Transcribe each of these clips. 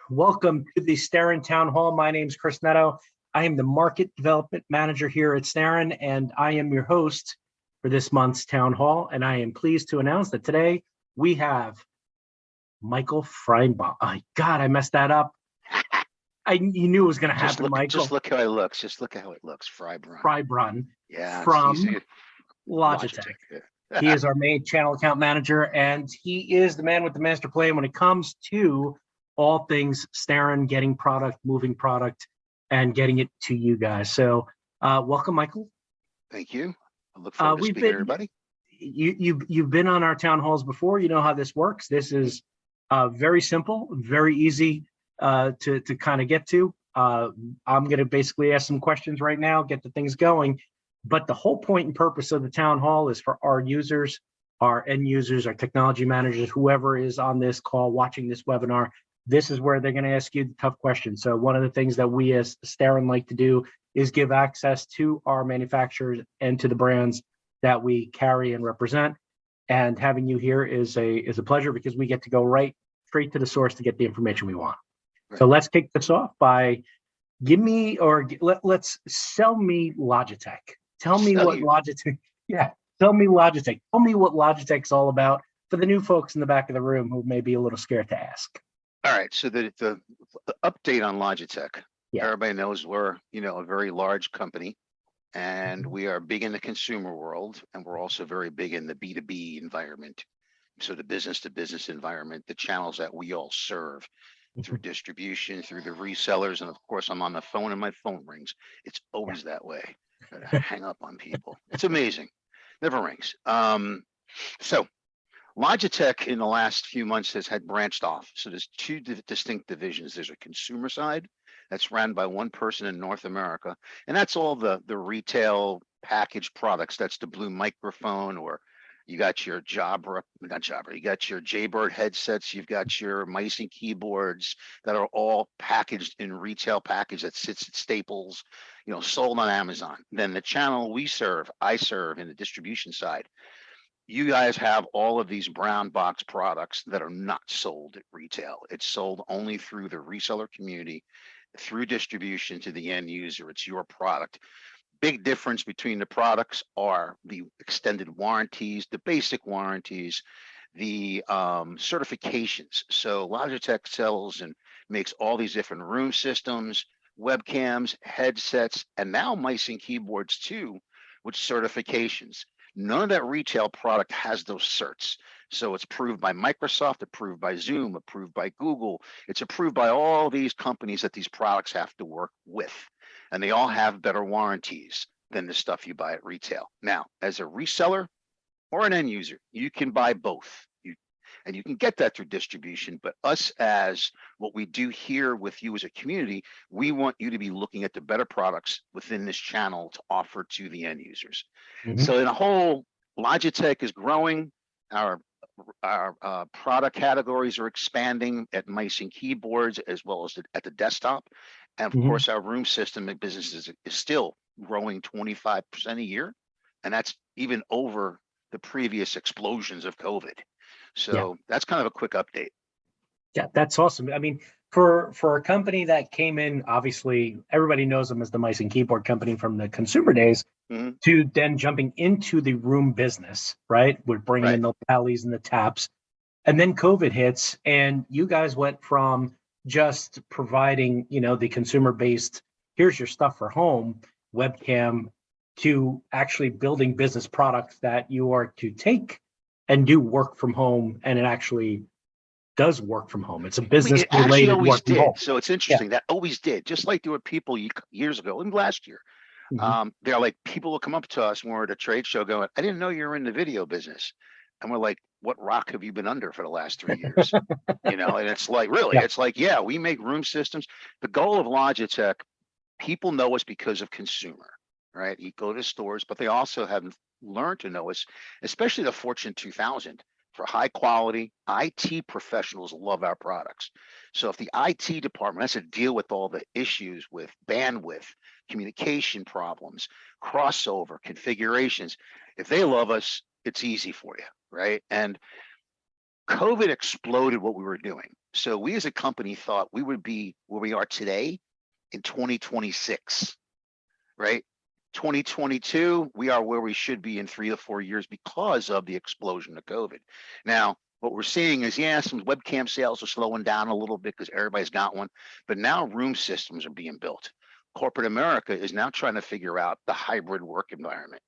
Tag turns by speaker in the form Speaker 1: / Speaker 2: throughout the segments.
Speaker 1: Welcome to the Starin Town Hall. My name is Chris Netto. I am the Market Development Manager here at Starin, and I am your host for this month's Town Hall. And I am pleased to announce that today we have Michael Freibaum. Oh, God, I messed that up. You knew it was going to happen, Michael.
Speaker 2: Just look how it looks. Just look how it looks.
Speaker 1: Freibaum.
Speaker 2: Yeah.
Speaker 1: From Logitech. Yeah. He is our main channel account manager, and he is the man with the master plan when it comes to all things Starin, getting product, moving product, and getting it to you guys. So welcome, Michael.
Speaker 2: Thank you. I look forward to speaking to everybody.
Speaker 1: You've been on our town halls before. You know how this works. This is very simple, very easy to kind of get to. I'm going to basically ask some questions right now, get the things going. But the whole point and purpose of the town hall is for our users, our end users, our technology managers, whoever is on this call watching this webinar. This is where they're going to ask you the tough questions. So one of the things that we as Starin like to do is give access to our manufacturers and to the brands that we carry and represent. And having you here is a pleasure because we get to go right straight to the source to get the information we want. Right. So let's kick this off by let's sell me Logitech. Tell me what Logitech. Yeah, tell me Logitech. Tell me what Logitech's all about for the new folks in the back of the room who may be a little scared to ask.
Speaker 2: All right, so the update on Logitech. Yeah. Everybody knows we're a very large company, and we are big in the consumer world, and we're also very big in the B2B environment. So the business to business environment, the channels that we all serve through distribution, through the resellers, and of course I'm on the phone and my phone rings. It's always that way. I hang up on people. It's amazing. Never rings. So Logitech in the last few months has had branched off. So there's two distinct divisions. There's a consumer side that's run by one person in North America. And that's all the retail packaged products. That's the Blue microphone, or you got your you got your Jaybird headsets. You've got your mice and keyboards that are all packaged in retail package that sits at Staples, sold on Amazon. Then the channel I serve in the distribution side. You guys have all of these brown box products that are not sold at retail. It's sold only through the reseller community, through distribution to the end user. It's your product. Big difference between the products are the extended warranties, the basic warranties, the certifications. So Logitech sells and makes all these different room systems, webcams, headsets, and now mice and keyboards too, with certifications. None of that retail product has those certs. So it's approved by Microsoft, approved by Zoom, approved by Google. It's approved by all these companies that these products have to work with. And they all have better warranties than the stuff you buy at retail. Now, as a reseller or an end user, you can buy both. And you can get that through distribution, but us as what we do here with you as a community, we want you to be looking at the better products within this channel to offer to the end users. Mm-hmm. So in a whole, Logitech is growing. Our product categories are expanding at mice and keyboards as well as at the desktop. And of course, our room system and business is still growing 25% a year. And that's even over the previous explosions of COVID. So that's kind of a quick update.
Speaker 1: Yeah, that's awesome. I mean, for a company that came in, obviously, everybody knows them as the mice and keyboard company from the consumer days, to then jumping into the room business, right? We're bringing in the Pallies and the Taps. And then COVID hits, and you guys went from just providing, the consumer-based, here's your stuff for home, webcam, to actually building business products that you are to take and do work from home, and it actually does work from home. It's a business-related work from home.
Speaker 2: So it's interesting that always did. Just like there were people years ago, and last year, they're like, people will come up to us when we're at a trade show going, I didn't know you were in the video business. And we're like, what rock have you been under for the last 3 years? And it's like, really, it's like, we make room systems. The goal of Logitech, people know us because of consumer, right? You go to stores, but they also have learned to know us, especially the Fortune 2000, for high quality. IT professionals love our products. So if the IT department has to deal with all the issues with bandwidth, communication problems, crossover, configurations, if they love us, it's easy for you, right? And COVID exploded what we were doing. So we as a company thought we would be where we are today in 2026, right? 2022, we are where we should be in 3 to 4 years because of the explosion of COVID. Now, what we're seeing is, yeah, some webcam sales are slowing down a little bit because everybody's got one, but now room systems are being built. Corporate America is now trying to figure out the hybrid work environment.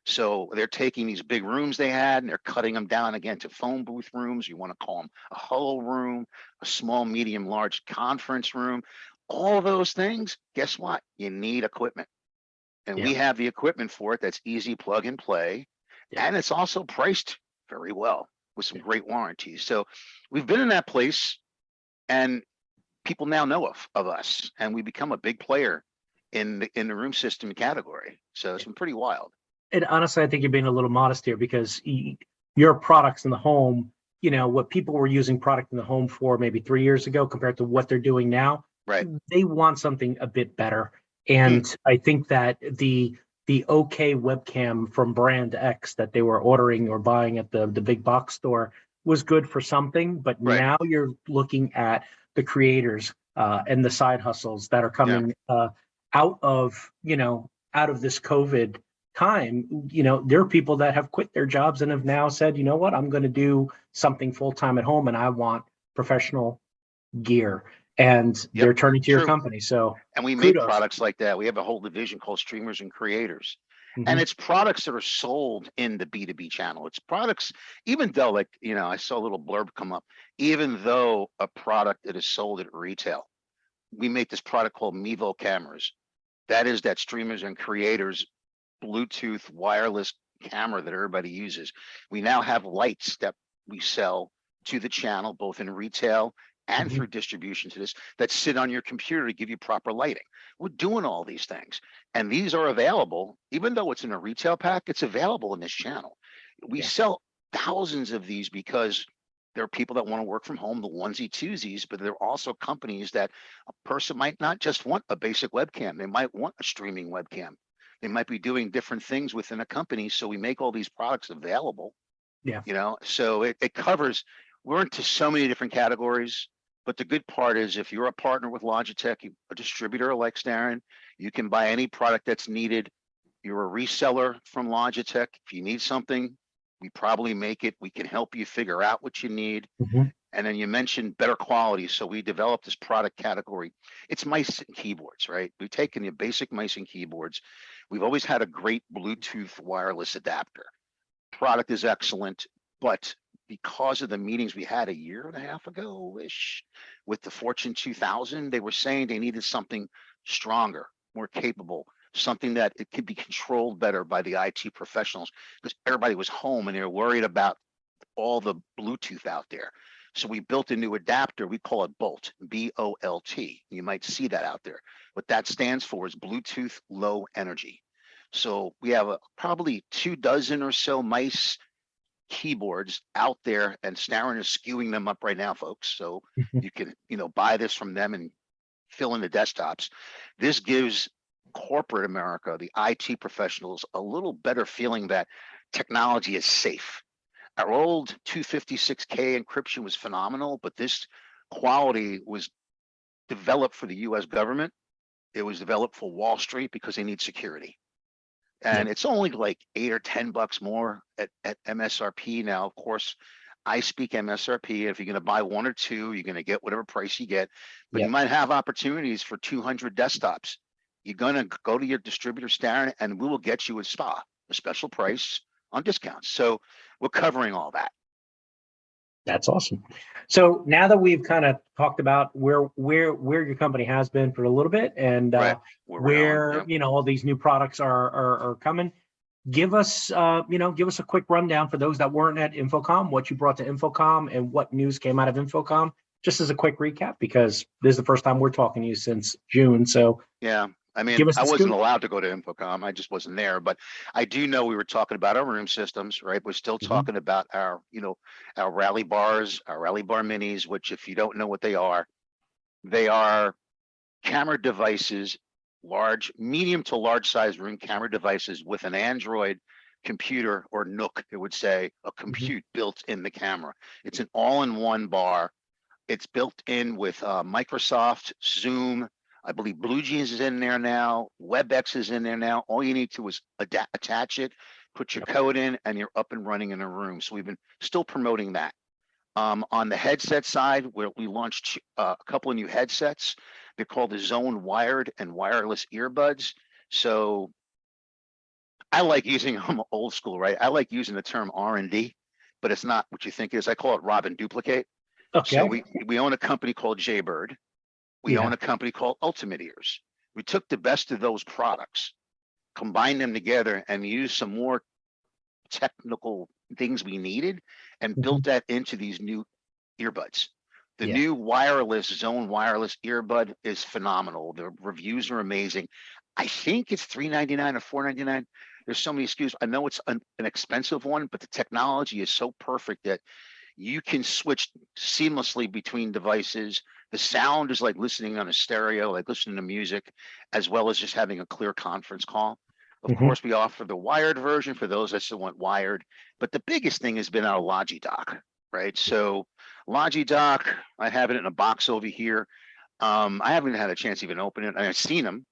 Speaker 2: So they're taking these big rooms they had and they're cutting them down again to phone booth rooms. You want to call them a huddle room, a small, medium, large conference room. All those things, guess what? You need equipment. And
Speaker 1: Yeah.
Speaker 2: we have the equipment for it that's easy plug and play.
Speaker 1: Yeah.
Speaker 2: And it's also priced very well with some great warranties. So we've been in that place and people now know of us, and we become a big player in the room system category. So it's been pretty wild.
Speaker 1: And honestly, I think you're being a little modest here because your products in the home, you know, what people were using product in the home for maybe 3 years ago compared to what they're doing now,
Speaker 2: Right.
Speaker 1: They want something a bit better. And I think that the OK webcam from brand X that they were ordering or buying at the big box store was good for something, but
Speaker 2: Right.
Speaker 1: now you're looking at the creators and the side hustles that are coming out of, you know, out of this COVID time. You know, there are people that have quit their jobs and have now said, you know what, I'm going to do something full time at home and I want professional gear, and they're turning to your company. So,
Speaker 2: and we make products like that. We have a whole division called Streamers and Creators. And it's products that are sold in the B2B channel. It's products, even though, like, you know, I saw a little blurb come up, even though a product that is sold at retail, we make this product called Mevo cameras. That is that Streamers and Creators Bluetooth wireless camera that everybody uses. We now have lights that we sell to the channel, both in retail and through distribution to this, that sit on your computer to give you proper lighting. We're doing all these things, and these are available, even though it's in a retail pack, it's available in this channel. We sell thousands of these because there are people that want to work from home, the onesie twosies, but there are also companies that a person might not just want a basic webcam. They might want a streaming webcam. They might be doing different things within a company. So we make all these products available.
Speaker 1: Yeah.
Speaker 2: You know, so it covers, we're into so many different categories. But the good part is if you're a partner with Logitech, a distributor like Starin, you can buy any product that's needed. You're a reseller from Logitech. If you need something, we probably make it. We can help you figure out what you need. And then you mentioned better quality. So we developed this product category. It's mice and keyboards, right? We've taken the basic mice and keyboards. We've always had a great Bluetooth wireless adapter. Product is excellent, but because of the meetings we had a year and a half ago-ish with the Fortune 2000, they were saying they needed something stronger, more capable, something that it could be controlled better by the IT professionals, because everybody was home and they were worried about all the Bluetooth out there. So we built a new adapter. We call it Bolt, B-O-L-T. You might see that out there. What that stands for is Bluetooth Low Energy. So we have probably 24 or so mice keyboards out there, and Starin is skewing them up right now, folks. So you can, you know, buy this from them and fill in the desktops. This gives corporate America, the IT professionals, a little better feeling that technology is safe. Our old 256K encryption was phenomenal, but this quality was developed for the US government. It was developed for Wall Street because they need security. And it's only like $8 or $10 more at MSRP now. Of course, I speak MSRP. If you're going to buy one or two, you're going to get whatever price you get. But you might have opportunities for 200 desktops. You're going to go to your distributor, Starin, and we will get you a special price on discounts. So we're covering all that.
Speaker 1: That's awesome. So now that we've kind of talked about where your company has been for a little bit, and where you know all these new products are coming, give us give us a quick rundown for those that weren't at InfoComm, what you brought to InfoComm and what news came out of InfoComm, just as a quick recap, because this is the first time we're talking to you since June. So
Speaker 2: yeah. I mean, I wasn't allowed to go to InfoComm. I just wasn't there, but I do know we were talking about our room systems, right? We're still talking about our, you know, our rally bars, our rally bar minis, which if you don't know what they are camera devices, medium to large size room camera devices with an Android computer, or Nook, it would say, a compute built in the camera. It's an all-in-one bar. It's built in with Microsoft, Zoom. I believe BlueJeans is in there now. WebEx is in there now. All you need to is attach it, put your code in, and you're up and running in a room. So we've been still promoting that. On the headset side, where we launched a couple of new headsets. They're called the Zone Wired and Wireless Earbuds. So I like using them old school, right? I like using the term R&D, but it's not what you think it is. I call it rob and duplicate.
Speaker 1: Okay.
Speaker 2: So we own a company called Jaybird. We own a company called Ultimate Ears. We took the best of those products, combined them together, and used some more technical things we needed, and built that into these new earbuds. The new wireless Zone Wireless earbud is phenomenal. The reviews are amazing. I think it's $399 or $499. There's so many SKUs. I know it's an expensive one, but the technology is so perfect that you can switch seamlessly between devices. The sound is like listening on a stereo, like listening to music, as well as just having a clear conference call. Of course, we offer the wired version for those that still want wired. But the biggest thing has been our Logidock, right? So Logidock, I have it in a box over here. I haven't had a chance to even open it. I've seen them.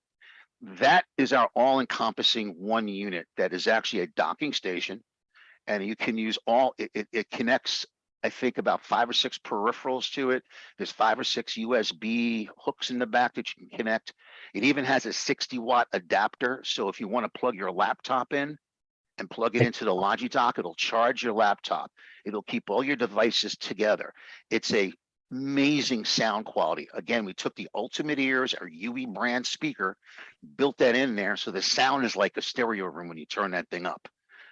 Speaker 2: That is our all-encompassing one unit that is actually a docking station, and you can use it connects, I think, about 5 or 6 peripherals to it. There's 5 or 6 USB hooks in the back that you can connect. It even has a 60-watt adapter. So if you want to plug your laptop in and plug it into the Logidock, it'll charge your laptop. It'll keep all your devices together. It's a amazing sound quality. Again, we took the Ultimate Ears, our UE brand speaker, built that in there. So the sound is like a stereo room when you turn that thing up.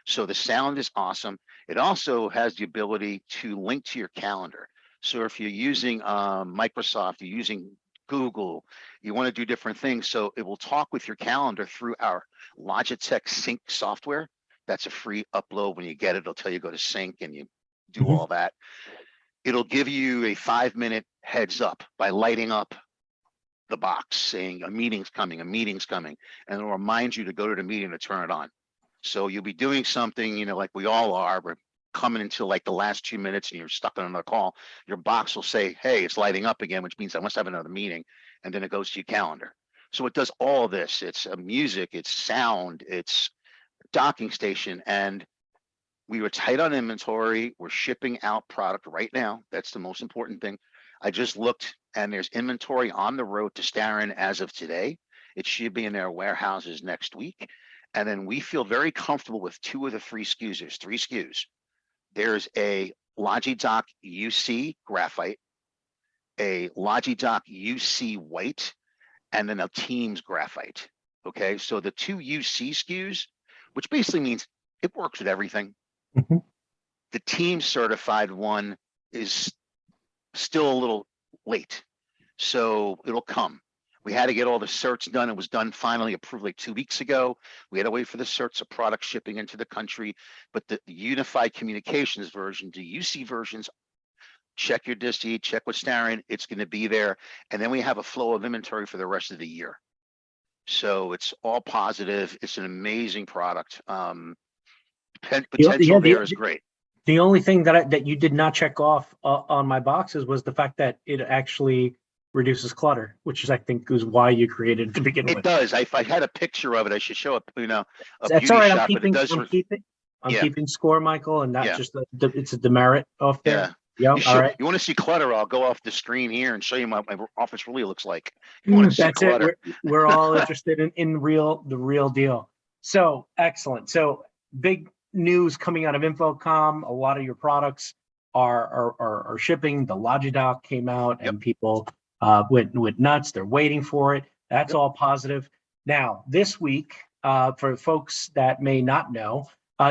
Speaker 2: So the sound is awesome. It also has the ability to link to your calendar. So if you're using Microsoft, you're using Google, you want to do different things. So it will talk with your calendar through our Logitech Sync software. That's a free upload. When you get it, it'll tell you go to sync and you do all that. It'll give you a 5-minute heads up by lighting up the box saying a meeting's coming, and it'll remind you to go to the meeting to turn it on. So you'll be doing something, you know, like we all are. We're coming into like the last 2 minutes and you're stuck on another call. Your box will say, hey, it's lighting up again, which means I must have another meeting. And then it goes to your calendar. So it does all of this. It's music, it's sound, it's docking station. And we were tight on inventory. We're shipping out product right now. That's the most important thing. I just looked and there's inventory on the road to Starin as of today. It should be in their warehouses next week. And then we feel very comfortable with 2 of the 3 SKUs. There's 3 SKUs. There's a Logidock UC graphite, a Logidock UC white, and then a Teams graphite. Okay, so the 2 UC SKUs, which basically means it works with everything. The Teams certified one is still a little late, so it'll come. We had to get all the certs done. It was done finally, approved like 2 weeks ago. We had to wait for the certs of product shipping into the country. But the unified communications version, the UC versions, check your disty, check with Starin, it's going to be there. And then we have a flow of inventory for the rest of the year. So it's all positive. It's an amazing product. Potential there is great.
Speaker 1: The only thing that you did not check off on my boxes was the fact that it actually reduces clutter, which is, I think, is why you created it to begin with.
Speaker 2: It does. I had a picture of it. I should show it. You know,
Speaker 1: that's all right. I'm keeping score, Michael, and not just it's a demerit off there. Yeah. All right.
Speaker 2: You want to see clutter? I'll go off the screen here and show you my office really looks like. You want to see clutter?
Speaker 1: We're all interested in the real deal. So excellent. So big news coming out of Infocom. A lot of your products are shipping. The Logidock came out, and people went nuts. They're waiting for it. That's all positive. Now, this week, for folks that may not know,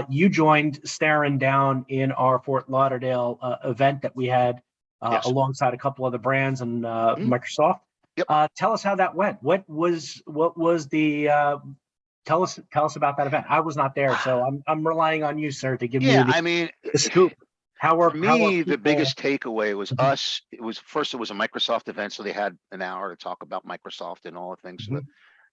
Speaker 1: you joined Starin down in our Fort Lauderdale event that we had alongside a couple other brands and Microsoft. Tell us how that went. What was the tell us about that event. I was not there, so I'm relying on you, sir, to give me the scoop.
Speaker 2: For me, the biggest takeaway was us. It was a Microsoft event, so they had an hour to talk about Microsoft and all the things.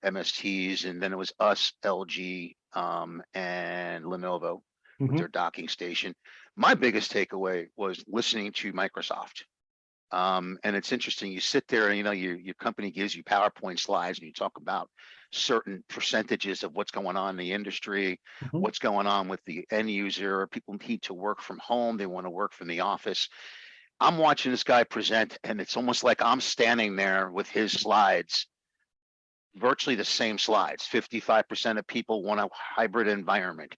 Speaker 2: MSTs, and then it was us, LG, and Lenovo with their docking station. My biggest takeaway was listening to Microsoft. And it's interesting, you sit there and, you know, your company gives you PowerPoint slides and you talk about certain percentages of what's going on in the industry, what's going on with the end user. People need to work from home. They want to work from the office. I'm watching this guy present, and it's almost like I'm standing there with his slides, virtually the same slides. 55% of people want a hybrid environment.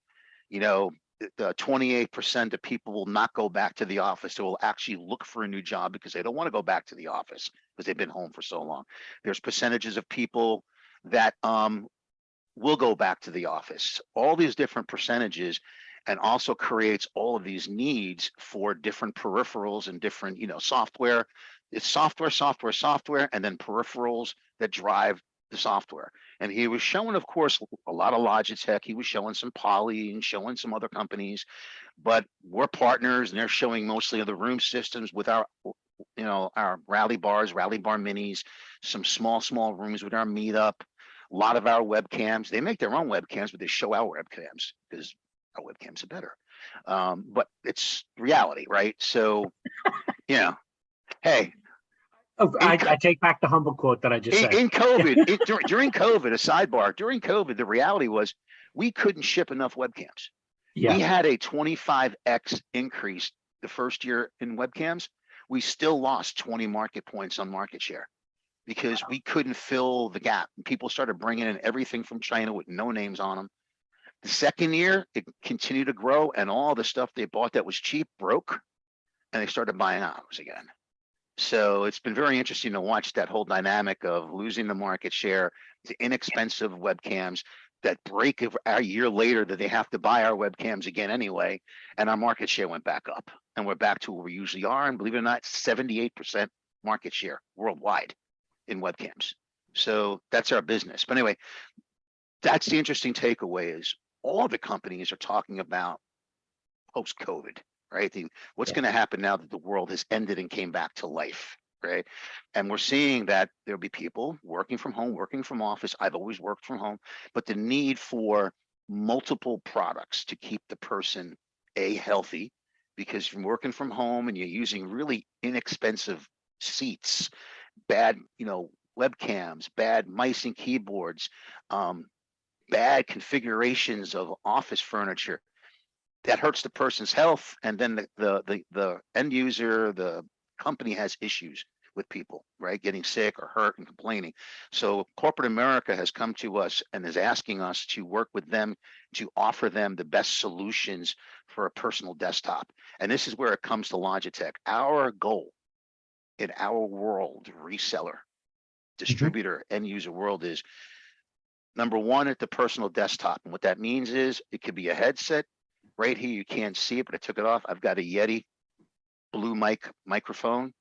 Speaker 2: You know, the 28% of people will not go back to the office. They will actually look for a new job because they don't want to go back to the office because they've been home for so long. There's percentages of people that will go back to the office. All these different percentages, and also creates all of these needs for different peripherals and different, you know, software. It's software, software, software, and then peripherals that drive the software. And he was showing, of course, a lot of Logitech. He was showing some Poly and showing some other companies, but we're partners, and they're showing mostly of the room systems with our, you know, our Rally Bar Minis, some small rooms with our Meetup, a lot of our webcams. They make their own webcams, but they show our webcams because our webcams are better. But it's reality, right? So, you know, hey,
Speaker 1: Oh, I take back the humble quote that I just said.
Speaker 2: In COVID, during COVID, a sidebar, during COVID, the reality was we couldn't ship enough webcams.
Speaker 1: Yeah.
Speaker 2: We had a 25x increase the first year in webcams. We still lost 20 market points on market share because we couldn't fill the gap. People started bringing in everything from China with no names on them. The second year, it continued to grow, and all the stuff they bought that was cheap broke, and they started buying ours again. So it's been very interesting to watch that whole dynamic of losing the market share to inexpensive webcams that break a year later that they have to buy our webcams again anyway, and our market share went back up, and we're back to where we usually are. And believe it or not, 78% market share worldwide in webcams. So that's our business. But anyway, that's the interesting takeaway is all the companies are talking about post-COVID. Right? What's going to happen now that the world has ended and came back to life, right? And we're seeing that there'll be people working from home, working from office. I've always worked from home, but the need for multiple products to keep the person healthy, because you're working from home and you're using really inexpensive seats, bad, you know, webcams, bad mice and keyboards, bad configurations of office furniture. That hurts the person's health, and then the end user, the company has issues with people, right? Getting sick or hurt and complaining. So corporate America has come to us and is asking us to work with them to offer them the best solutions for a personal desktop. And this is where it comes to Logitech. Our goal in our world, reseller, distributor, end user world is number one at the personal desktop. And what that means is it could be a headset. Right here, you can't see it, but I took it off. I've got a Yeti blue microphone.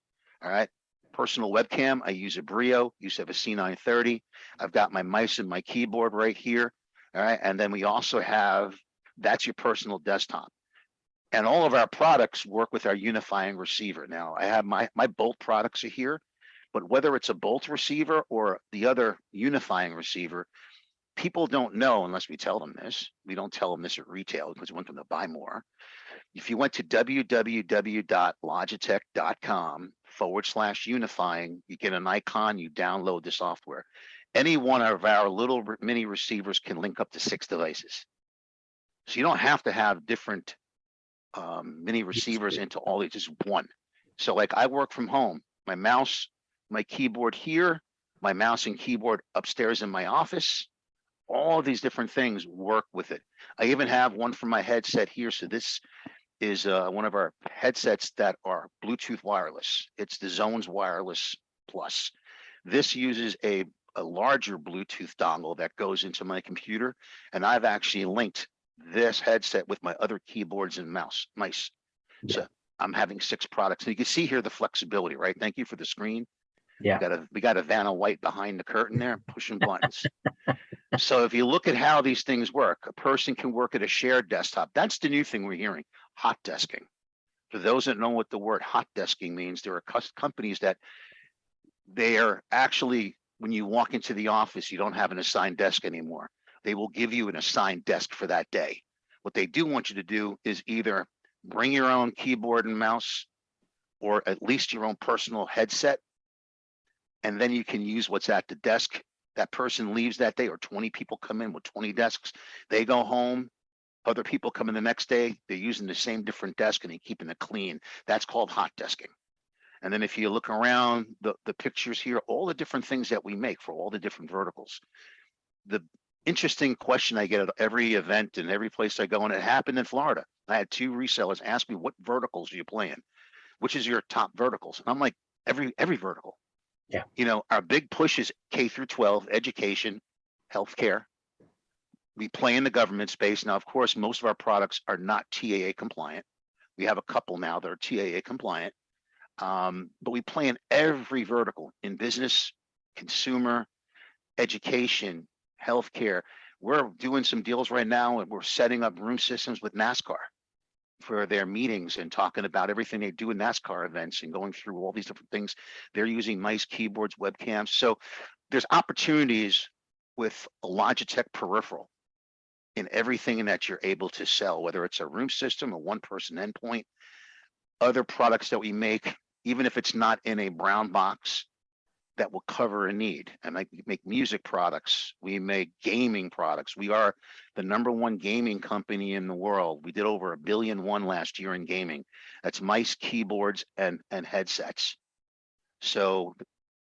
Speaker 2: All right. Personal webcam. I use a Brio. Use of a C930. I've got my mice and my keyboard right here. All right. And then we also have, that's your personal desktop. And all of our products work with our unifying receiver. Now, I have my Bolt products are here, but whether it's a Bolt receiver or the other unifying receiver, people don't know unless we tell them this. We don't tell them this at retail because we want them to buy more. If you went to www.logitech.com/unifying, you get an icon, you download the software. Any one of our little mini receivers can link up to 6 devices. So you don't have to have different mini receivers into all these, just one. So like I work from home, my mouse, my keyboard here, my mouse and keyboard upstairs in my office. All of these different things work with it. I even have one for my headset here. So this is one of our headsets that are Bluetooth wireless. It's the Zones Wireless Plus. This uses a larger Bluetooth dongle that goes into my computer. And I've actually linked this headset with my other keyboards and mice. Yeah. So I'm having 6 products. And you can see here the flexibility, right? Thank you for the screen.
Speaker 1: Yeah.
Speaker 2: We got a Vanna White behind the curtain there pushing buttons. So if you look at how these things work, a person can work at a shared desktop. That's the new thing we're hearing, hot desking. For those that know what the word hot desking means, there are companies that they are actually when you walk into the office, you don't have an assigned desk anymore. They will give you an assigned desk for that day. What they do want you to do is either bring your own keyboard and mouse, or at least your own personal headset, and then you can use what's at the desk. That person leaves that day, or 20 people come in with 20 desks. They go home. Other people come in the next day. They're using the same different desk and they're keeping it clean. That's called hot desking. And then if you look around the pictures here, all the different things that we make for all the different verticals. The interesting question I get at every event and every place I go, and it happened in Florida. I had 2 resellers ask me, what verticals are you playing? Which is your top verticals? And I'm like, every vertical.
Speaker 1: Yeah.
Speaker 2: You know, our big push is K through 12, education, healthcare. We play in the government space. Now, of course, most of our products are not TAA compliant. We have a couple now that are TAA compliant. But we play in every vertical, in business, consumer, education, healthcare. We're doing some deals right now, and we're setting up room systems with NASCAR for their meetings and talking about everything they do in NASCAR events and going through all these different things. They're using mice, keyboards, webcams. So there's opportunities with a Logitech peripheral in everything that you're able to sell, whether it's a room system, a one-person endpoint, other products that we make, even if it's not in a brown box, that will cover a need. And like, we make music products, we make gaming products. We are the #1 gaming company in the world. We did over $1.1 billion last year in gaming. That's mice, keyboards, and headsets. So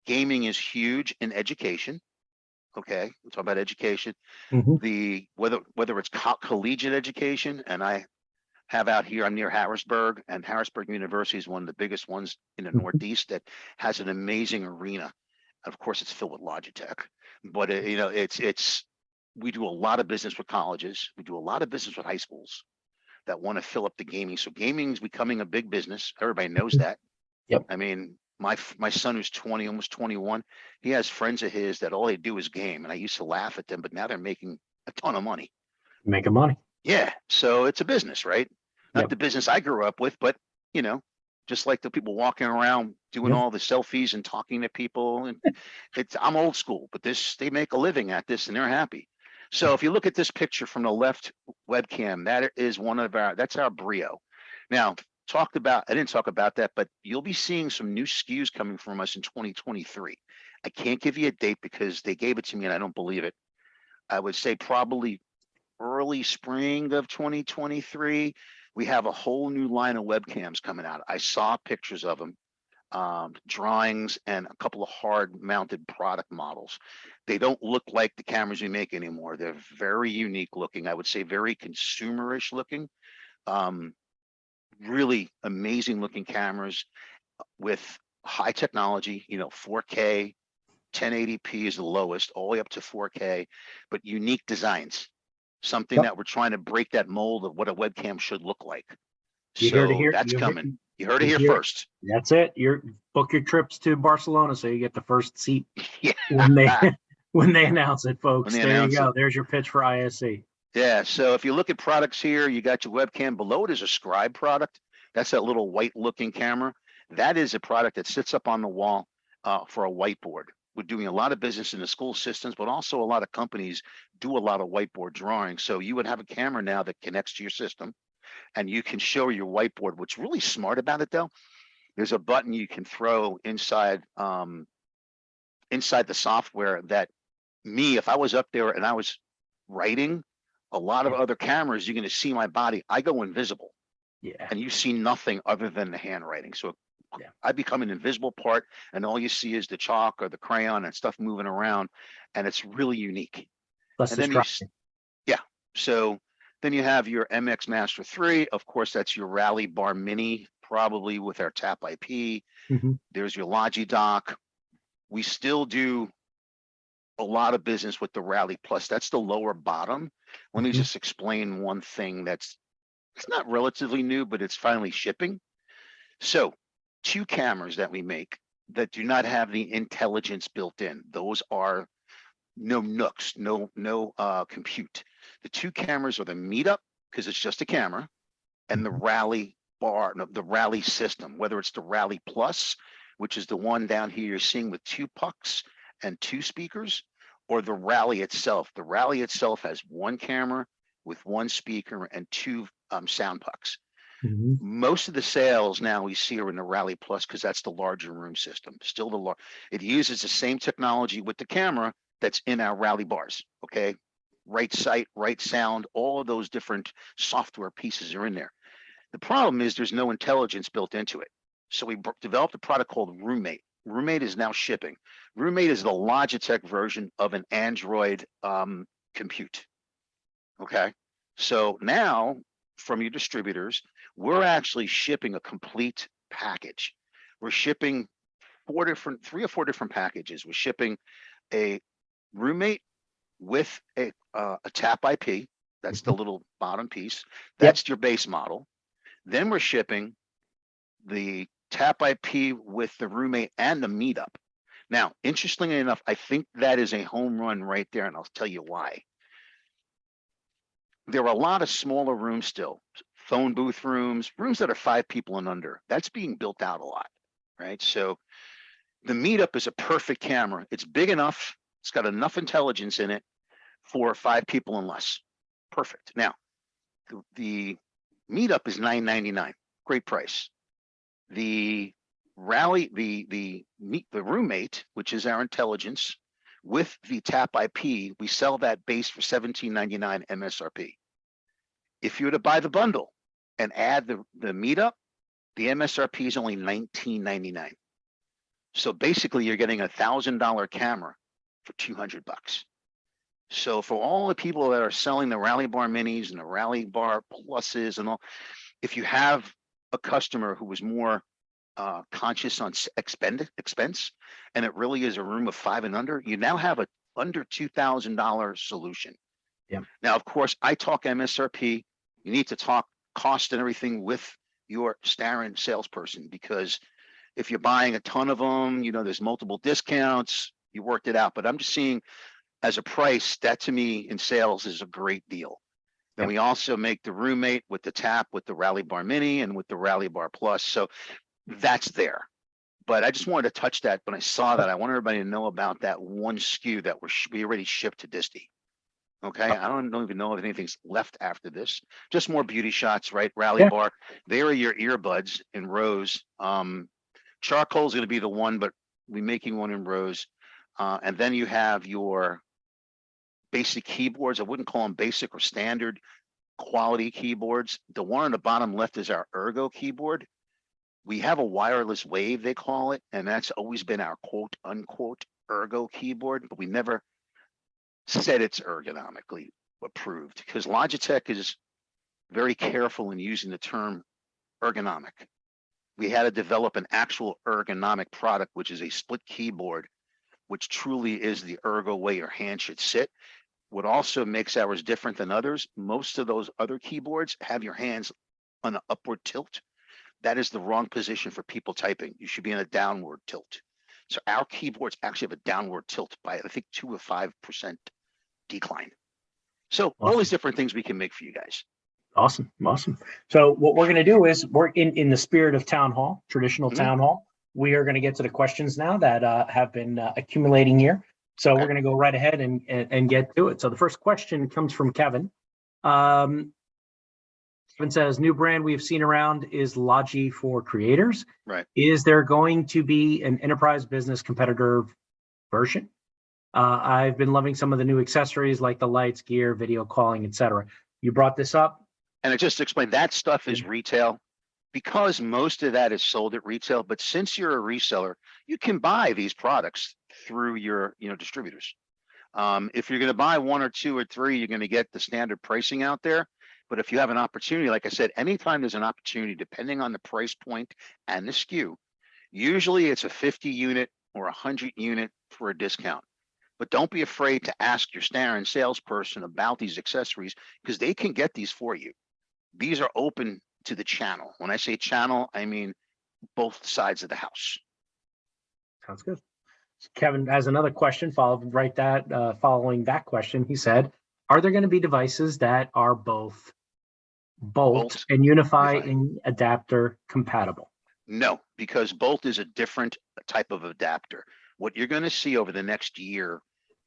Speaker 2: gaming is huge in education. Okay, we'll talk about education. The whether it's collegiate education, and I have out here, I'm near Harrisburg, and Harrisburg University is one of the biggest ones in the Northeast that has an amazing arena. Of course, it's filled with Logitech, but you know, we do a lot of business with colleges. We do a lot of business with high schools that want to fill up the gaming. So gaming is becoming a big business. Everybody knows that.
Speaker 1: Yep.
Speaker 2: I mean, my son who's 20, almost 21, he has friends of his that all they do is game, and I used to laugh at them, but now they're making a ton of money.
Speaker 1: Making money.
Speaker 2: Yeah, so it's a business, right? Not
Speaker 1: Yep.
Speaker 2: the business I grew up with, but you know, just like the people walking around doing all the selfies and talking to people. And I'm old school, but they make a living at this and they're happy. So if you look at this picture from the left webcam, that is that's our Brio. Now, I didn't talk about that, but you'll be seeing some new SKUs coming from us in 2023. I can't give you a date because they gave it to me and I don't believe it. I would say probably early spring of 2023. We have a whole new line of webcams coming out. I saw pictures of them, drawings, and a couple of hard mounted product models. They don't look like the cameras we make anymore. They're very unique looking. I would say very consumerish looking. Really amazing looking cameras with high technology, 4K, 1080p is the lowest, all the way up to 4K, but unique designs. Something that we're trying to break that mold of what a webcam should look like. That's coming. You heard it here first.
Speaker 1: That's it. Book your trips to Barcelona so you get the first seat
Speaker 2: Yeah.
Speaker 1: when they announce it, folks. There you go. There's your pitch for ISE.
Speaker 2: Yeah. So if you look at products here, you got your webcam. Below it is a Scribe product. That's that little white looking camera. That is a product that sits up on the wall for a whiteboard. We're doing a lot of business in the school systems, but also a lot of companies do a lot of whiteboard drawing. So you would have a camera now that connects to your system and you can show your whiteboard. What's really smart about it though, there's a button you can throw inside the software that if I was up there and I was writing, a lot of other cameras, you're going to see my body. I go invisible.
Speaker 1: Yeah.
Speaker 2: And you see nothing other than the handwriting. So I become an invisible part and all you see is the chalk or the crayon and stuff moving around. And it's really unique. So then you have your MX Master 3. Of course, that's your Rally Bar Mini, probably with our Tap IP. There's your Logidock. We still do a lot of business with the Rally Plus. That's the lower bottom. Let me just explain one thing it's not relatively new, but it's finally shipping. So 2 cameras that we make that do not have the intelligence built in. Those are no nooks, no compute. The 2 cameras are the Meetup, because it's just a camera, and the Rally Bar, the Rally system, whether it's the Rally Plus, which is the one down here you're seeing with 2 pucks, and 2 speakers, or the Rally itself. The Rally itself has 1 camera with 1 speaker and 2 sound pucks. Most of the sales now we see are in the Rally Plus because that's the larger room system. Still it uses the same technology with the camera that's in our Rally bars. Okay, right sight, right sound, all of those different software pieces are in there. The problem is there's no intelligence built into it. So we developed a product called Roommate. Roommate is now shipping. Roommate is the Logitech version of an Android compute. Okay, so now from your distributors, we're actually shipping a complete package. We're shipping 3 or 4 different packages. We're shipping a Roommate with a tap IP. That's the little bottom piece. That's your base model. Then we're shipping the tap IP with the Roommate and the Meetup. Now, interestingly enough, I think that is a home run right there, and I'll tell you why. There are a lot of smaller rooms still, phone booth rooms, rooms that are 5 people and under. That's being built out a lot, right? So the Meetup is a perfect camera. It's big enough, it's got enough intelligence in it for 5 people and less. Perfect. Now, the Meetup is $9.99, great price. The Rally, the Roommate, which is our intelligence, with the tap IP, we sell that base for $17.99 MSRP. If you were to buy the bundle and add the Meetup, the MSRP is only $19.99. So basically, you're getting a $1,000 camera for $200. So for all the people that are selling the Rally Bar Minis and the Rally Bar Pluses and all, if you have a customer who was more conscious on expense, and it really is a room of 5 and under, you now have a under $2,000 solution.
Speaker 1: Yeah.
Speaker 2: Now, of course, I talk MSRP. You need to talk cost and everything with your Starin salesperson, because if you're buying a ton of them, you know, there's multiple discounts. You worked it out, but I'm just seeing as a price that to me in sales is a great deal. Then we also make the Roommate with the tap, with the Rally Bar Mini, and with the Rally Bar Plus. So that's there. But I just wanted to touch that when I saw that. I want everybody to know about that one SKU that we already shipped to Disty. Okay, I don't even know if anything's left after this. Just more beauty shots, right? Rally Bar. There are your earbuds in rows. Charcoal is going to be the one, but we're making one in rows. And then you have your basic keyboards. I wouldn't call them basic or standard quality keyboards. The one on the bottom left is our Ergo keyboard. We have a wireless wave, they call it, and that's always been our quote unquote Ergo keyboard, but we never said it's ergonomically approved, because Logitech is very careful in using the term ergonomic. We had to develop an actual ergonomic product, which is a split keyboard, which truly is the Ergo way your hand should sit. What also makes ours different than others, most of those other keyboards have your hands on an upward tilt. That is the wrong position for people typing. You should be in a downward tilt. So our keyboards actually have a downward tilt by, I think, 2 or 5% decline. So all these different things we can make for you guys.
Speaker 1: Awesome. So what we're going to do is, we're in the spirit of town hall, traditional town hall. We are going to get to the questions now that have been accumulating here. So we're going to go right ahead and get to it. So the first question comes from Kevin. Kevin says, new brand we've seen around is Logi for creators.
Speaker 2: Right.
Speaker 1: Is there going to be an enterprise business competitor version? I've been loving some of the new accessories like the lights, gear, video calling, etc. You brought this up.
Speaker 2: And I just explained that stuff is retail, because most of that is sold at retail. But since you're a reseller, you can buy these products through your distributors. If you're going to buy 1 or 2 or 3, you're going to get the standard pricing out there. But if you have an opportunity, like I said, anytime there's an opportunity, depending on the price point and the SKU, usually it's a 50 unit or 100 unit for a discount. But don't be afraid to ask your Starin salesperson about these accessories, because they can get these for you. These are open to the channel. When I say channel, I mean both sides of the house.
Speaker 1: Sounds good. So Kevin has another question following that question. He said, are there going to be devices that are both bolt and unifying adapter compatible?
Speaker 2: No, because bolt is a different type of adapter. What you're going to see over the next year,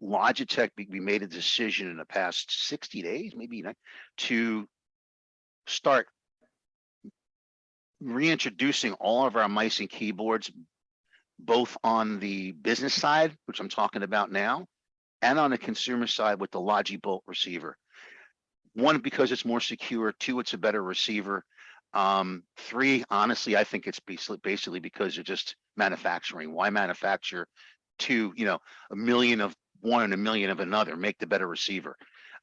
Speaker 2: Logitech, we made a decision in the past 60 days, maybe not, to start reintroducing all of our mice and keyboards, both on the business side, which I'm talking about now, and on the consumer side with the Logibolt receiver. One, because it's more secure. Two, it's a better receiver. Three, honestly, I think it's basically because you're just manufacturing. Why manufacture two, a million of one and a million of another? Make the better receiver.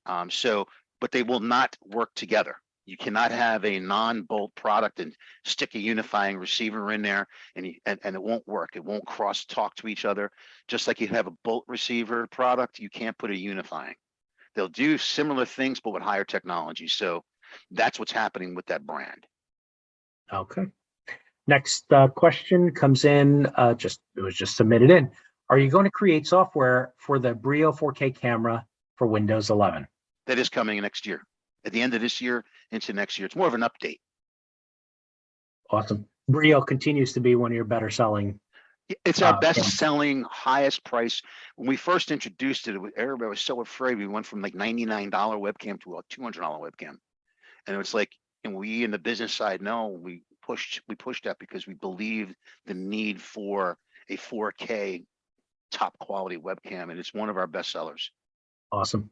Speaker 2: But they will not work together. You cannot have a non-bolt product and stick a unifying receiver in there, and it won't work. It won't cross talk to each other. Just like you have a bolt receiver product, you can't put a unifying. They'll do similar things, but with higher technology. So that's what's happening with that brand.
Speaker 1: Okay. Next question comes in. It was just submitted in. Are you going to create software for the Brio 4K camera for Windows 11?
Speaker 2: That is coming next year. At the end of this year into next year. It's more of an update.
Speaker 1: Awesome. Brio continues to be one of your better selling.
Speaker 2: It's our best selling, highest price. When we first introduced it, everybody was so afraid. We went from like $99 webcam to a $200 webcam. And it was like, and we in the business side, no, we pushed that because we believed the need for a 4K top quality webcam. And it's one of our best sellers.
Speaker 1: Awesome.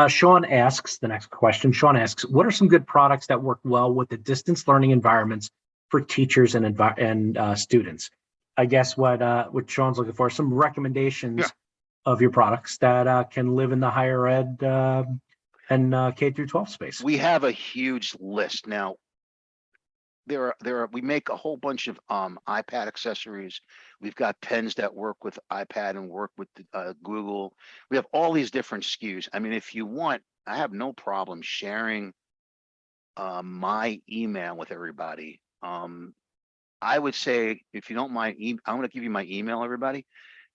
Speaker 1: Sean asks the next question. Sean asks, what are some good products that work well with the distance learning environments for teachers and students? I guess what Sean's looking for, some recommendations of your products that can live in the higher ed and K through 12 space.
Speaker 2: We have a huge list now. We make a whole bunch of iPad accessories. We've got pens that work with iPad and work with Google. We have all these different SKUs. I mean, if you want, I have no problem sharing my email with everybody. I would say, if you don't mind, I'm going to give you my email, everybody.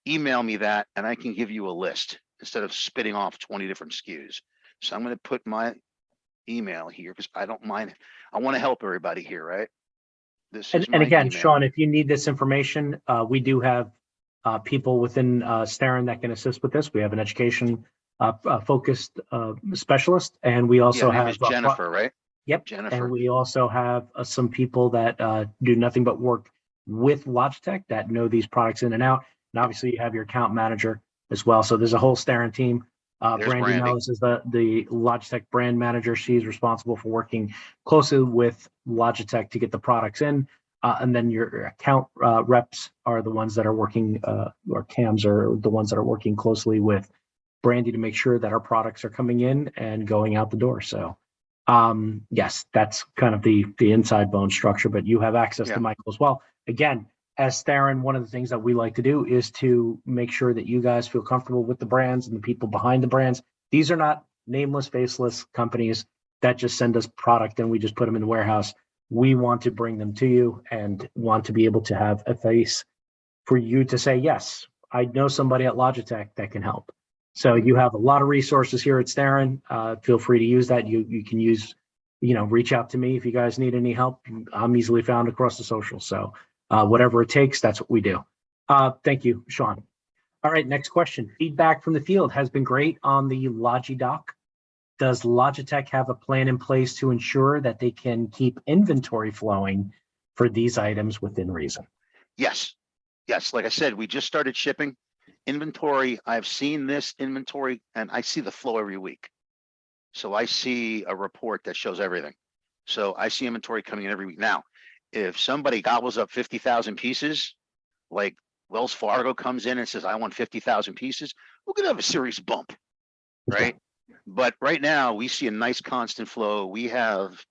Speaker 2: Email me that, and I can give you a list instead of spitting off 20 different SKUs. So I'm going to put my email here because I don't mind. I want to help everybody here, right?
Speaker 1: And again, email. Sean, if you need this information, we do have people within Starin that can assist with this. We have an education focused specialist, and we also have
Speaker 2: Jennifer, right?
Speaker 1: Yep. Jennifer. And we also have some people that do nothing but work with Logitech that know these products in and out. And obviously you have your account manager as well. So there's a whole Starin team. Brandy Nellis is the Logitech brand manager. She's responsible for working closely with Logitech to get the products in. And then your account reps are the ones that are working, or CAMs are the ones that are working closely with Brandy to make sure that our products are coming in and going out the door. So yes, that's kind of the inside bone structure, but you have access to Michael as well. Again, as Starin, one of the things that we like to do is to make sure that you guys feel comfortable with the brands and the people behind the brands. These are not nameless, faceless companies that just send us product and we just put them in the warehouse. We want to bring them to you and want to be able to have a face for you to say, yes, I know somebody at Logitech that can help. So you have a lot of resources here at Starin. Feel free to use that. You can use, reach out to me if you guys need any help. I'm easily found across the social. So whatever it takes, that's what we do. Thank you, Sean. All right, next question. Feedback from the field has been great on the Logidock. Does Logitech have a plan in place to ensure that they can keep inventory flowing for these items within reason?
Speaker 2: Yes. Like I said, we just started shipping. Inventory, I've seen this inventory and I see the flow every week. So I see a report that shows everything. So I see inventory coming in every week. Now, if somebody gobbles up 50,000 pieces, like Wells Fargo comes in and says, I want 50,000 pieces, we're going to have a serious bump, right? But right now we see a nice constant flow. We have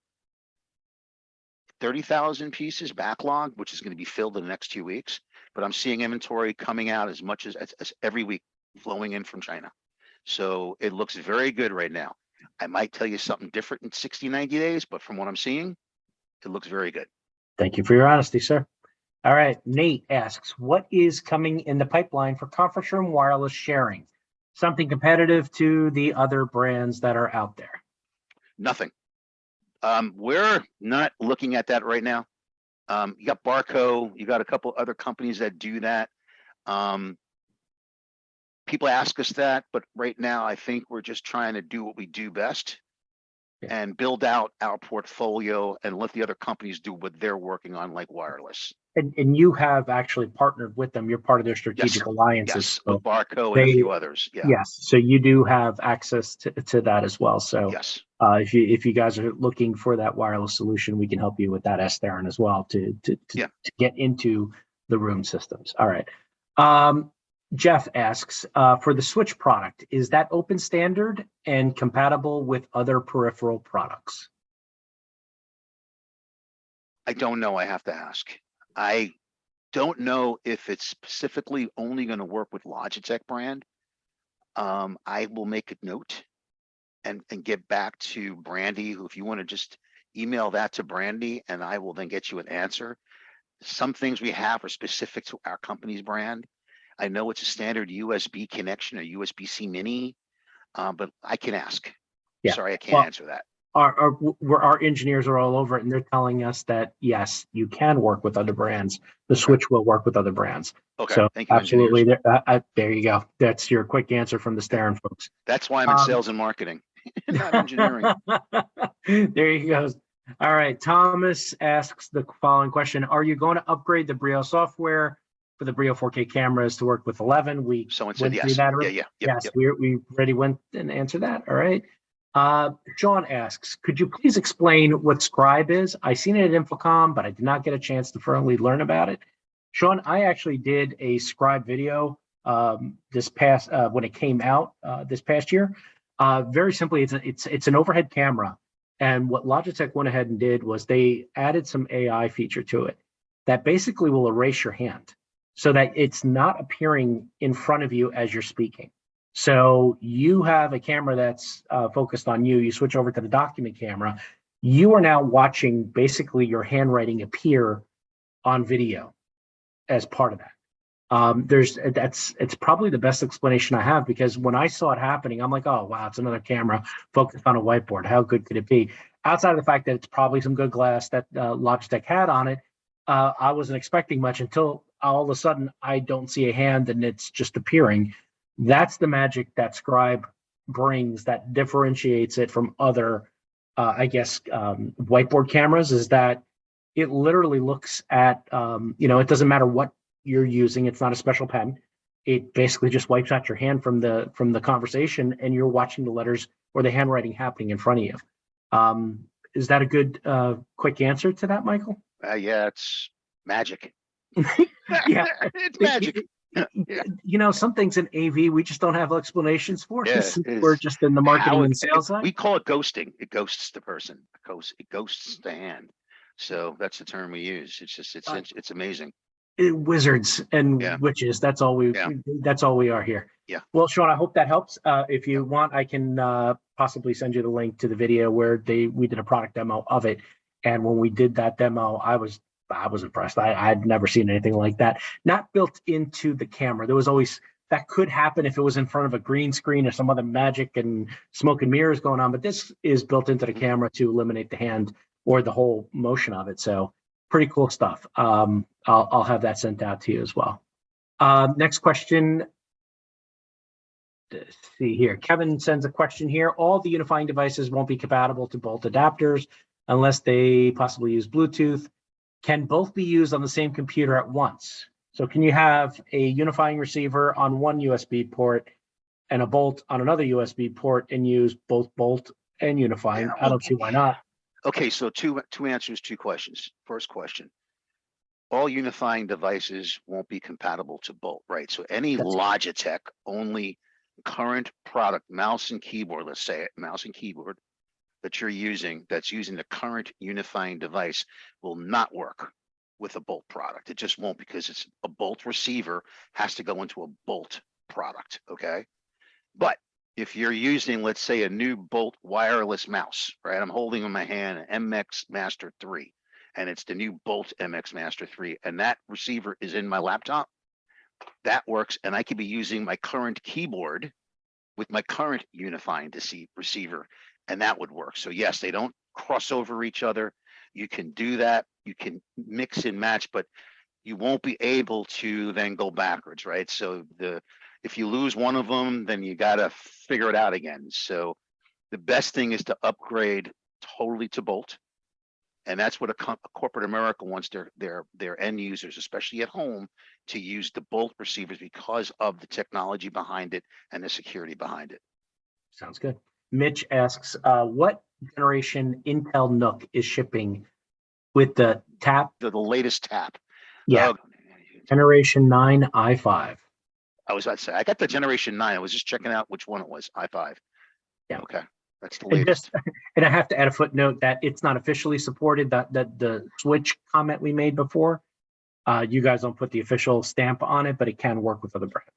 Speaker 2: 30,000 pieces backlog, which is going to be filled in the next 2 weeks. But I'm seeing inventory coming out as much as every week flowing in from China. So it looks very good right now. I might tell you something different in 60, 90 days, but from what I'm seeing, it looks very good.
Speaker 1: Thank you for your honesty, sir. All right. Nate asks, what is coming in the pipeline for conference room wireless sharing? Something competitive to the other brands that are out there?
Speaker 2: Nothing. We're not looking at that right now. You got Barco, you got a couple other companies that do that. People ask us that, but right now I think we're just trying to do what we do best and build out our portfolio and let the other companies do what they're working on, like wireless.
Speaker 1: And you have actually partnered with them. You're part of their strategic alliances.
Speaker 2: Yes,
Speaker 1: So
Speaker 2: with Barco and a few others. Yeah.
Speaker 1: Yes. So you do have access to that as well. So
Speaker 2: Yes.
Speaker 1: if you guys are looking for that wireless solution, we can help you with that Starin as well to get into the room systems. All right. Jeff asks, for the Switch product, is that open standard and compatible with other peripheral products?
Speaker 2: I don't know. I have to ask. I don't know if it's specifically only going to work with Logitech brand. I will make a note and get back to Brandy, who, if you want to just email that to Brandy, and I will then get you an answer. Some things we have are specific to our company's brand. I know it's a standard USB connection or USB-C mini, but I can ask.
Speaker 1: Yeah.
Speaker 2: Sorry, I can't answer that.
Speaker 1: Our engineers are all over it, and they're telling us that yes, you can work with other brands. The Switch will work with other brands.
Speaker 2: Okay,
Speaker 1: so
Speaker 2: thank you,
Speaker 1: absolutely. There you go. That's your quick answer from the Starin folks.
Speaker 2: That's why I'm in sales and marketing, not engineering.
Speaker 1: There you go. All right. Thomas asks the following question: are you going to upgrade the Brio software for the Brio 4K cameras to work with 11? We
Speaker 2: Someone
Speaker 1: went
Speaker 2: said
Speaker 1: through
Speaker 2: yes.
Speaker 1: that.
Speaker 2: Yes,
Speaker 1: we already went and answered that. All right. Sean asks, could you please explain what Scribe is? I seen it at Infocom, but I did not get a chance to thoroughly learn about it. Sean, I actually did a Scribe video this past when it came out this past year. Very simply, it's an overhead camera, and what Logitech went ahead and did was they added some AI feature to it that basically will erase your hand so that it's not appearing in front of you as you're speaking. So you have a camera that's focused on you. You switch over to the document camera. You are now watching basically your handwriting appear on video as part of that. It's probably the best explanation I have, because when I saw it happening, I'm like, oh wow, it's another camera focused on a whiteboard. How good could it be? Outside of the fact that it's probably some good glass that Logitech had on it, I wasn't expecting much until all of a sudden I don't see a hand and it's just appearing. That's the magic that Scribe brings that differentiates it from other, whiteboard cameras, is that it literally looks at, it doesn't matter what you're using. It's not a special pen. It basically just wipes out your hand from the conversation, and you're watching the letters or the handwriting happening in front of you. Is that a good, quick answer to that, Michael?
Speaker 2: Yeah, it's magic.
Speaker 1: Yeah,
Speaker 2: it's magic.
Speaker 1: Some things in AV we just don't have explanations for.
Speaker 2: Yeah,
Speaker 1: we're just in the marketing and sales side.
Speaker 2: We call it ghosting. It ghosts the person. It ghosts the hand. So that's the term we use. It's amazing.
Speaker 1: Wizards and witches. That's all we are here.
Speaker 2: Yeah.
Speaker 1: Well, Sean, I hope that helps. If you want, I can possibly send you the link to the video where we did a product demo of it. And when we did that demo, I was impressed. I'd never seen anything like that. Not built into the camera. There was always, that could happen if it was in front of a green screen or some other magic and smoke and mirrors going on. But this is built into the camera to eliminate the hand or the whole motion of it. So pretty cool stuff. I'll have that sent out to you as well. Next question. Let's see here. Kevin sends a question here. All the unifying devices won't be compatible to bolt adapters unless they possibly use Bluetooth. Can both be used on the same computer at once? So can you have a unifying receiver on one USB port and a bolt on another USB port and use both bolt and unifying? I don't see why not.
Speaker 2: Okay, so two answers, two questions. First question. All unifying devices won't be compatible to bolt, right? So any Logitech only current product, mouse and keyboard, let's say it, mouse and keyboard, that you're using, that's using the current unifying device, will not work with a bolt product. It just won't, because it's a bolt receiver has to go into a bolt product, okay? But if you're using, let's say, a new bolt wireless mouse, right? I'm holding in my hand an MX Master 3, and it's the new Bolt MX Master 3, and that receiver is in my laptop. That works, and I could be using my current keyboard with my current unifying receiver, and that would work. So yes, they don't cross over each other. You can do that. You can mix and match, but you won't be able to then go backwards, right? So if you lose one of them, then you got to figure it out again. So the best thing is to upgrade totally to Bolt. And that's what a corporate America wants their end users, especially at home, to use the Bolt receivers because of the technology behind it and the security behind it.
Speaker 1: Sounds good. Mitch asks, what generation Intel NUC is shipping with the TAP?
Speaker 2: The latest TAP.
Speaker 1: Yeah. Generation 9 i5.
Speaker 2: I was about to say, I got the Generation 9. I was just checking out which one it was, i5.
Speaker 1: Yeah.
Speaker 2: Okay. That's the latest.
Speaker 1: And I have to add a footnote that it's not officially supported, that the switch comment we made before. You guys don't put the official stamp on it, but it can work with other brands.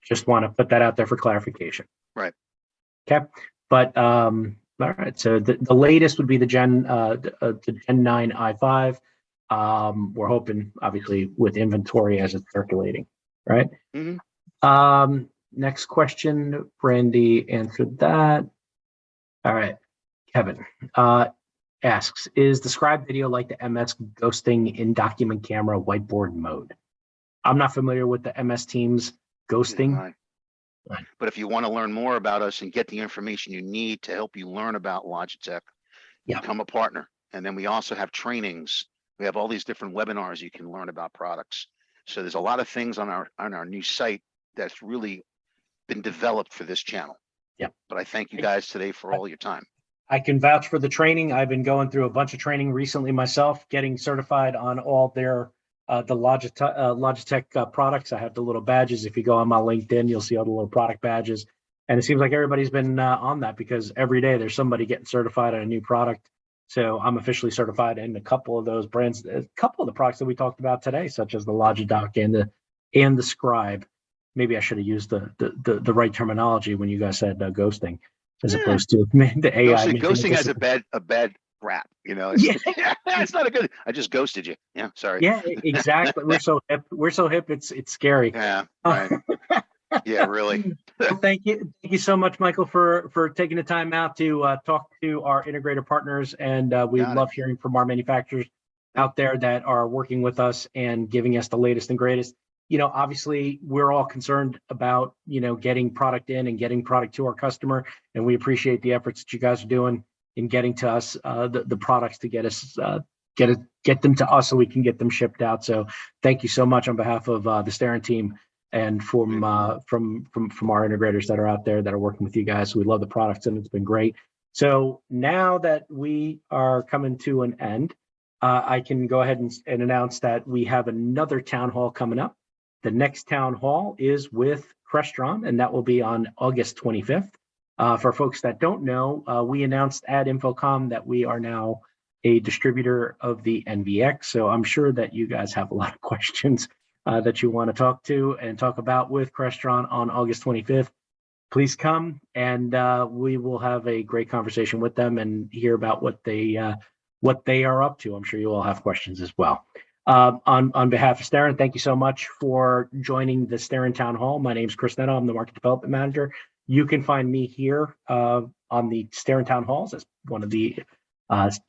Speaker 1: Just want to put that out there for clarification.
Speaker 2: Right.
Speaker 1: Okay. But all right. So the latest would be the Gen 9 i5. We're hoping, obviously, with inventory as it's circulating, right?
Speaker 2: Mm-hmm.
Speaker 1: Next question. Brandy answered that. All right. Kevin asks, is the scribe video like the MS ghosting in document camera whiteboard mode? I'm not familiar with the MS Teams ghosting.
Speaker 2: But if you want to learn more about us and get the information you need to help you learn about Logitech, become a partner. And then we also have trainings. We have all these different webinars you can learn about products. So there's a lot of things on our new site that's really been developed for this channel. Yeah. But I thank you guys today for all your time.
Speaker 1: I can vouch for the training. I've been going through a bunch of training recently myself, getting certified on all their the Logitech products. I have the little badges. If you go on my LinkedIn, you'll see all the little product badges. And it seems like everybody's been on that, because every day there's somebody getting certified on a new product. So I'm officially certified in a couple of those brands, a couple of the products that we talked about today, such as the Logitech and the Scribe. Maybe I should have used the right terminology when you guys said ghosting, as opposed to the AI.
Speaker 2: Ghosting has a bad rap, you know. It's not a good. I just ghosted you. Yeah, sorry.
Speaker 1: Yeah, exactly. We're so hip. We're so hip. It's scary.
Speaker 2: Yeah. Right. Yeah, really.
Speaker 1: Well, thank you so much, Michael, for taking the time out to talk to our integrator partners, and we love hearing from our manufacturers out there that are working with us and giving us the latest and greatest. You know, obviously, we're all concerned about, getting product in and getting product to our customer, and we appreciate the efforts that you guys are doing in getting to us the products to get us get them to us so we can get them shipped out. So thank you so much on behalf of the Starin team and from our integrators that are out there that are working with you guys. We love the products and it's been great. So now that we are coming to an end, I can go ahead and announce that we have another town hall coming up. The next town hall is with Crestron, and that will be on August 25th. For folks that don't know, we announced at InfoComm that we are now a distributor of the NVX. So I'm sure that you guys have a lot of questions that you want to talk about with Crestron on August 25th. Please come, and we will have a great conversation with them and hear about what they are up to. I'm sure you all have questions as well. On behalf of Starin, thank you so much for joining the Starin Town Hall. My name is Chris Netto. I'm the Market Development Manager. You can find me here on the Starin Town Halls as one of the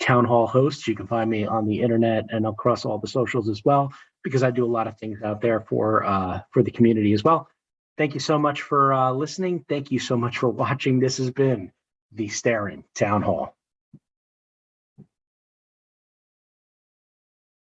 Speaker 1: town hall hosts. You can find me on the internet and across all the socials as well, because I do a lot of things out there for the community as well. Thank you so much for listening. Thank you so much for watching. This has been the Starin Town Hall.